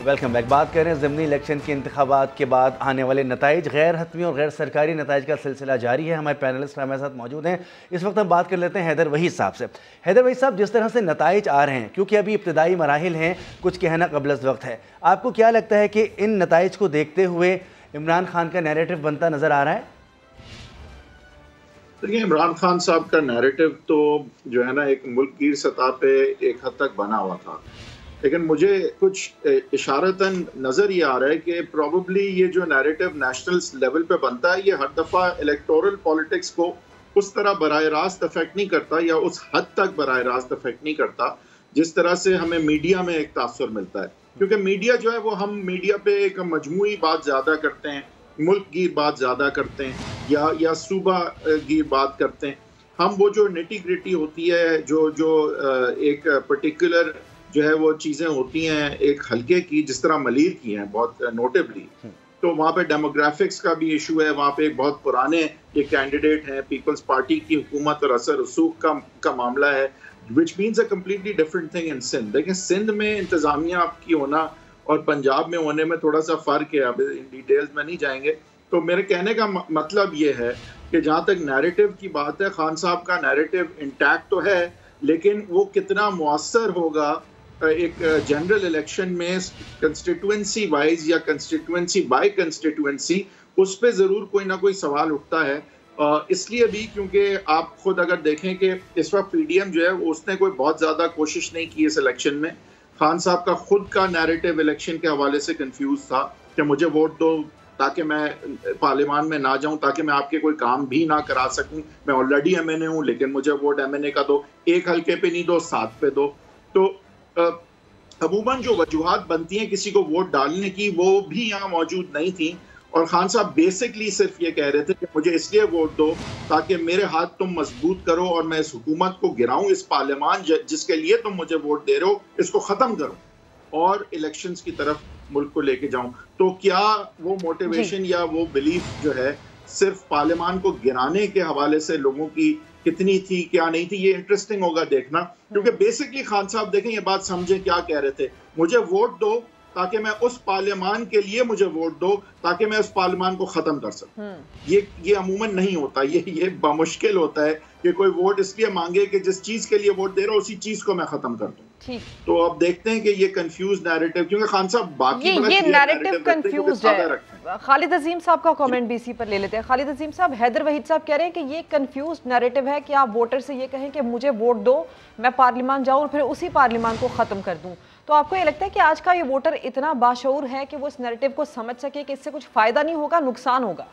Welcome back. بات کریں ضمنی الیکشن کے انتخابات کے بعد آنے والے نتائج. غیر حتمی اور غیر سرکاری نتائج کا سلسلہ جاری ہے. ہمارے پینلسٹ ہمارے ساتھ موجود ہیں. اس وقت ہم بات کر لیتے ہیں حیدر وحید صاحب سے. حیدر وحید صاحب, جس طرح سے نتائج آ رہے ہیں, کیونکہ ابھی ابتدائی مراحل ہیں, کچھ کہنا قبل از وقت ہے, آپ کو کیا لگتا ہے کہ ان نتائج کو دیکھتے ہوئے عمران خان کا نیریٹو بنتا نظر آ رہا ہے؟ دیکھیں, عمران خان صاحب کا نیریٹو تو جو ہے نا ایک ملک گیر سطح پہ ایک حد تک بنا ہوا تھا, لیکن مجھے کچھ اشارتاً نظر یہ آ رہا ہے کہ پروبیبلی یہ جو نیریٹو نیشنل لیول پہ بنتا ہے یہ ہر دفعہ الیکٹورل پالیٹکس کو اس طرح براہ راست افیکٹ نہیں کرتا, یا اس حد تک براہ راست افیکٹ نہیں کرتا جس طرح سے ہمیں میڈیا میں ایک تاثر ملتا ہے. کیونکہ میڈیا جو ہے وہ ہم میڈیا پہ ایک مجموعی بات زیادہ کرتے ہیں, ملک گیر بات زیادہ کرتے ہیں, یا صوبہ گیر بات کرتے ہیں. ہم وہ جو نیٹی گریٹی ہوتی ہے, جو ایک پرٹیکولر جو ہے وہ چیزیں ہوتی ہیں ایک حلقے کی, جس طرح ملیر کی ہیں بہت نوٹیبلی, تو وہاں پہ ڈیموگرافکس کا بھی ایشو ہے. وہاں پہ ایک بہت پرانے یہ کینڈیڈیٹ ہیں, پیپلز پارٹی کی حکومت اور اثر رسوخ کا معاملہ ہے, which means a completely different thing in Sindh. دیکھیں, سندھ میں انتظامیہ آپ کی ہونا اور پنجاب میں ہونے میں تھوڑا سا فرق ہے. اب ان ڈیٹیلز میں نہیں جائیں گے. تو میرے کہنے کا مطلب یہ ہے کہ جہاں تک نیریٹو کی بات ہے, خان صاحب کا نیریٹو انٹیکٹ تو ہے, لیکن وہ کتنا مؤثر ہوگا ایک جنرل الیکشن میں کنسٹیٹوئنسی وائز یا کنسٹیٹوئنسی بائی کنسٹیٹوئنسی, اس پہ ضرور کوئی نہ کوئی سوال اٹھتا ہے. اس لیے بھی کیونکہ آپ خود اگر دیکھیں کہ اس وقت پی ڈی ایم جو ہے اس نے کوئی بہت زیادہ کوشش نہیں کی اس الیکشن میں. خان صاحب کا خود کا نیریٹو الیکشن کے حوالے سے کنفیوز تھا کہ مجھے ووٹ دو تاکہ میں پارلیمان میں نہ جاؤں, تاکہ میں آپ کے کوئی کام بھی نہ کرا سکوں. میں آلریڈی ایم این اے ہوں, لیکن مجھے ووٹ ایم این اے کا دو, ایک حلقے پہ نہیں دو, 7 پہ دو. تو عموماً جو وجوہات بنتی ہیں کسی کو ووٹ ڈالنے کی, وہ بھی یہاں موجود نہیں تھیں. اور خان صاحب بیسکلی صرف یہ کہہ رہے تھے کہ مجھے اس لیے ووٹ دو تاکہ میرے ہاتھ تم مضبوط کرو اور میں اس حکومت کو گراؤں, اس پارلیمان جس کے لیے تم مجھے ووٹ دے رہے ہو اس کو ختم کروں اور الیکشنز کی طرف ملک کو لے کے جاؤں. تو کیا وہ موٹیویشن یا وہ بلیف جو ہے صرف پارلیمان کو گرانے کے حوالے سے لوگوں کی کتنی تھی, کیا نہیں تھی, یہ انٹرسٹنگ ہوگا دیکھنا. کیونکہ بیسکلی خان صاحب دیکھیں, یہ بات سمجھیں کیا کہہ رہے تھے, مجھے ووٹ دو تاکہ میں اس پارلیمان کے لیے مجھے ووٹ دو تاکہ میں اس پارلیمان کو ختم کر سکوں. یہ عموماً نہیں ہوتا, یہ بمشکل ہوتا ہے کہ کوئی ووٹ اس لیے مانگے کہ جس چیز کے لیے ووٹ دے رہا اسی چیز کو میں ختم کر دوں. تو اب دیکھتے ہیں کہ یہ کنفیوز نیریٹو, کیونکہ خان صاحب باقی یہ نیریٹو کنفیوزڈ ہے. خالد عظیم صاحب کا کامنٹ بھی اسی پر لے لیتے ہیں. خالد عظیم صاحب, حیدر وحید صاحب کہہ رہے ہیں کہ یہ کنفیوزڈ نیریٹو ہے کہ آپ ووٹر سے یہ کہیں کہ مجھے ووٹ دو, میں پارلیمان جاؤں اور پھر اسی پارلیمان کو ختم کر دوں. تو آپ کو یہ لگتا ہے کہ آج کا یہ ووٹر اتنا باشعور ہے کہ وہ اس نیریٹو کو سمجھ سکے کہ اس سے کچھ فائدہ نہیں ہوگا, نقصان ہوگا؟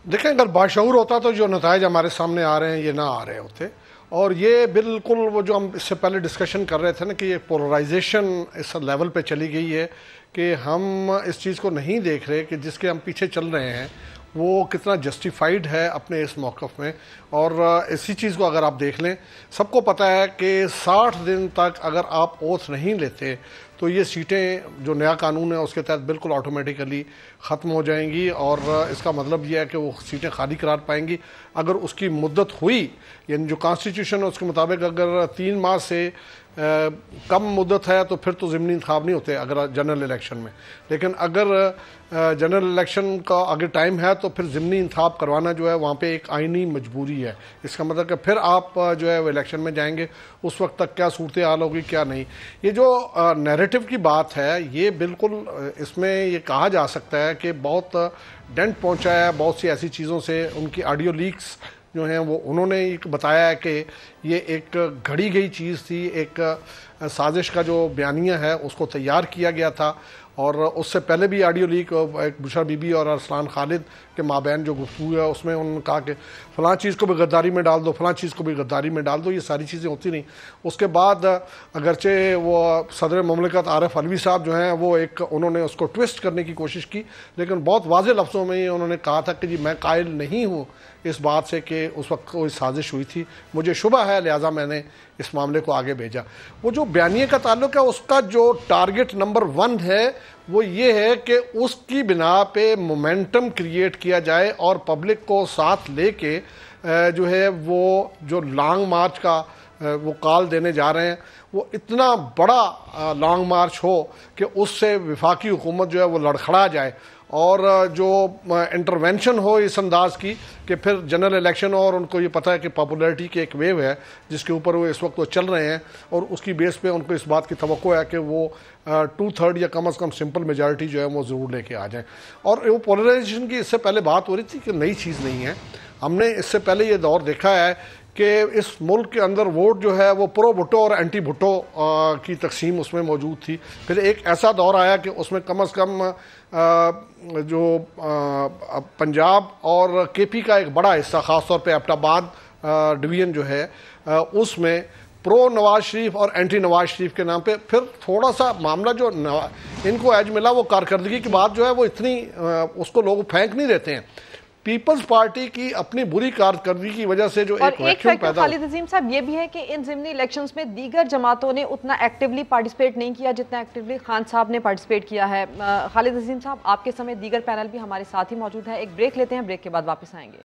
دیکھیں, اگر باشعور ہوتا تو جو نتائج ہمارے سامنے آ رہے ہیں یہ نہ آ رہے ہوتے. اور یہ بالکل وہ جو ہم اس سے پہلے ڈسکشن کر رہے تھے نا کہ یہ پولرائزیشن اس لیول پہ چلی گئی ہے کہ ہم اس چیز کو نہیں دیکھ رہے کہ جس کے ہم پیچھے چل رہے ہیں وہ کتنا جسٹیفائیڈ ہے اپنے اس موقف میں. اور اسی چیز کو اگر آپ دیکھ لیں, سب کو پتہ ہے کہ 60 دن تک اگر آپ اوتھ نہیں لیتے تو یہ سیٹیں جو نیا قانون ہے اس کے تحت بالکل آٹومیٹیکلی ختم ہو جائیں گی, اور اس کا مطلب یہ ہے کہ وہ سیٹیں خالی قرار پائیں گی. اگر اس کی مدت ہوئی, یعنی جو کانسٹیٹیوشن ہے اس کے مطابق اگر 3 ماہ سے کم مدت ہے تو پھر تو ضمنی انتخاب نہیں ہوتے اگر جنرل الیکشن میں. لیکن اگر جنرل الیکشن کا اگر ٹائم ہے تو پھر ضمنی انتخاب کروانا جو ہے وہاں پہ ایک آئینی مجبوری ہے. اس کا مطلب کہ پھر آپ جو ہے وہ الیکشن میں جائیں گے, اس وقت تک کیا صورتحال ہوگی کیا نہیں. یہ جو نیریٹو کی بات ہے یہ بالکل اس میں یہ کہا جا سکتا ہے کہ بہت ڈینٹ پہنچا ہے بہت سی ایسی چیزوں سے. ان کی آڈیو لیکس جو ہیں وہ انہوں نے بتایا ہے کہ یہ ایک گھڑی گئی چیز تھی, ایک سازش کا جو بیانیہ ہے اس کو تیار کیا گیا تھا. اور اس سے پہلے بھی آڈیو لیک ایک بشرا بی بی اور ارسلان خالد کے مابین جو گفتگو ہے اس میں انہوں نے کہا کہ فلاں چیز کو بھی غداری میں ڈال دو, فلاں چیز کو بھی غداری میں ڈال دو. یہ ساری چیزیں ہوتی نہیں. اس کے بعد اگرچہ وہ صدر مملکت عارف علوی صاحب جو ہیں وہ انہوں نے اس کو ٹویسٹ کرنے کی کوشش کی, لیکن بہت واضح لفظوں میں انہوں نے کہا تھا کہ جی میں قائل نہیں ہوں اس بات سے کہ اس وقت کوئی سازش ہوئی تھی, مجھے شبہ ہے لہٰذا میں نے اس معاملے کو آگے بھیجا. وہ جو بیانیے کا تعلق ہے اس کا جو ٹارگٹ نمبر 1 ہے وہ یہ ہے کہ اس کی بنا پہ مومنٹم کریٹ کیا جائے اور پبلک کو ساتھ لے کے جو ہے وہ جو لانگ مارچ کا وہ کال دینے جا رہے ہیں وہ اتنا بڑا لانگ مارچ ہو کہ اس سے وفاقی حکومت جو ہے وہ لڑکھڑا جائے اور جو انٹرونشن ہو اس انداز کی کہ پھر جنرل الیکشن ہو اور ان کو یہ پتہ ہے کہ پاپولیرٹی کی ایک ویو ہے جس کے اوپر وہ اس وقت وہ چل رہے ہیں اور اس کی بیس پہ ان کو اس بات کی توقع ہے کہ وہ 2/3 یا کم از کم سمپل میجارٹی جو ہے وہ ضرور لے کے آ جائیں. اور وہ پولرائزیشن کی اس سے پہلے بات ہو رہی تھی کہ نئی چیز نہیں ہے. ہم نے اس سے پہلے یہ دور دیکھا ہے کہ اس ملک کے اندر ووٹ جو ہے وہ پرو بھٹو اور اینٹی بھٹو کی تقسیم اس میں موجود تھی. پھر ایک ایسا دور آیا کہ اس میں کم از کم جو پنجاب اور کے پی کا ایک بڑا حصہ خاص طور پہ ایبٹ آباد ڈویژن جو ہے اس میں پرو نواز شریف اور اینٹی نواز شریف کے نام پہ پھر تھوڑا سا معاملہ جو ان کو ایج ملا وہ کارکردگی کی بات جو ہے وہ اتنی اس کو لوگ پھینک نہیں دیتے ہیں. پیپلز پارٹی کی اپنی بری کارکردگی کی وجہ سے جو ایک ویکیوم پیدا خالد عظیم صاحب یہ بھی ہے کہ ان ضمنی الیکشنز میں دیگر جماعتوں نے اتنا ایکٹیولی پارٹیسپیٹ نہیں کیا جتنا ایکٹیولی خان صاحب نے پارٹیسپیٹ کیا ہے. خالد عظیم صاحب آپ کے سمے دیگر پینل بھی ہمارے ساتھ ہی موجود ہے. ایک بریک لیتے ہیں, بریک کے بعد واپس آئیں گے.